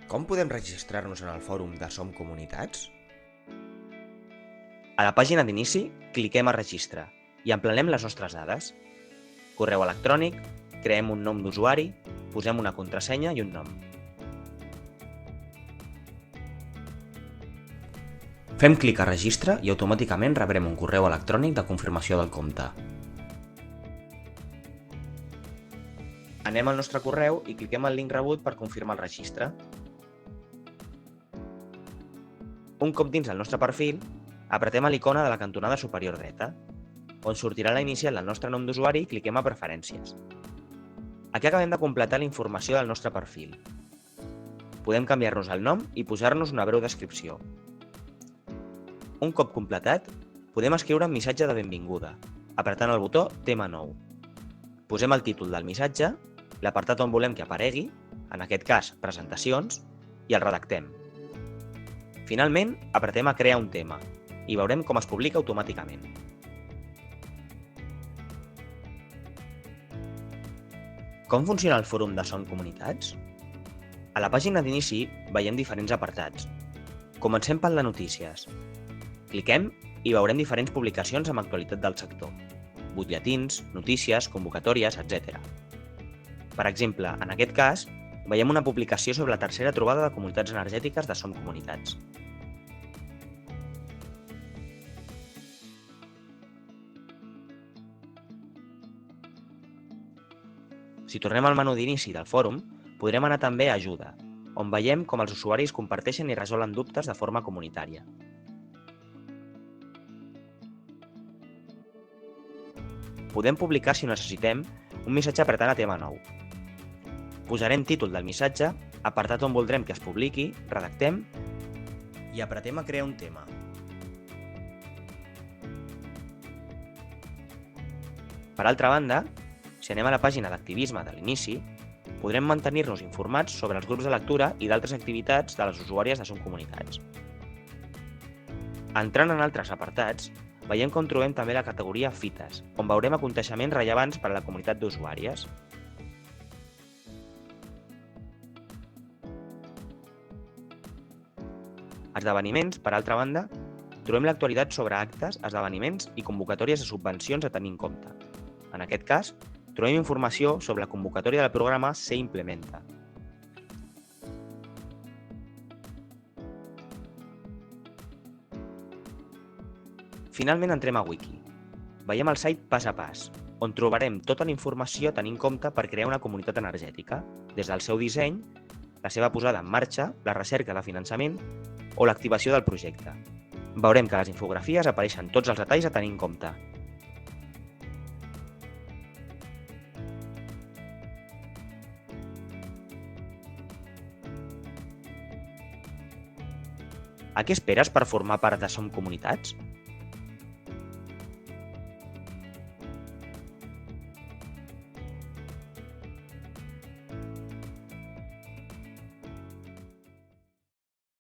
Com podem registrar-nos en el fòrum de Som Comunitats? A la pàgina d'inici, cliquem a Registre i emplenem les nostres dades. Correu electrònic, creem un nom d'usuari, posem una contrasenya i un nom. Fem clic a Registre i automàticament rebrem un correu electrònic de confirmació del compte. Anem al nostre correu i cliquem al link rebut per confirmar el registre. Un cop dins el nostre perfil, apretem a l'icona de la cantonada superior dreta, on sortirà la inicial del nostre nom d'usuari i cliquem a Preferències. Aquí acabem de completar la informació del nostre perfil. Podem canviar-nos el nom i posar-nos una breu descripció. Un cop completat, podem escriure un missatge de benvinguda, apretant el botó Tema nou. Posem el títol del missatge, l'apartat on volem que aparegui, en aquest cas Presentacions, i el redactem. Finalment, apretem a Crear un tema i veurem com es publica automàticament. Com funciona el fòrum de Som Comunitats? A la pàgina d'inici veiem diferents apartats. Comencem pel de notícies. Cliquem i veurem diferents publicacions amb actualitat del sector. Butlletins, notícies, convocatòries, etc. Per exemple, en aquest cas, veiem una publicació sobre la tercera trobada de comunitats energètiques de Som Comunitats. Si tornem al menú d'inici del fòrum, podrem anar també a Ajuda, on veiem com els usuaris comparteixen i resolen dubtes de forma comunitària. Podem publicar, si ho necessitem, un missatge apretant a Tema nou. Posarem títol del missatge, apartat on voldrem que es publiqui, redactem i apretem a Crear un tema. Per altra banda, si anem a la pàgina d'activisme de l'inici, podrem mantenir-nos informats sobre els grups de lectura i d'altres activitats de les usuàries de Som Comunitats. Entrant en altres apartats, veiem com trobem també la categoria Fites, on veurem aconteixements rellevants per a la comunitat d'usuàries. Esdeveniments, per altra banda, trobem l'actualitat sobre actes, esdeveniments i convocatòries de subvencions a tenir en compte. En aquest cas, trobem informació sobre la convocatòria del programa Se Implementa. Finalment entrem a Wiki. Veiem el site Pas a Pas, on trobarem tota la informació a tenir en compte per crear una comunitat energètica, des del seu disseny, la seva posada en marxa, la recerca de finançament o l'activació del projecte. Veurem que a les infografies apareixen tots els detalls a tenir en compte. A què esperes per formar part de Som Comunitats?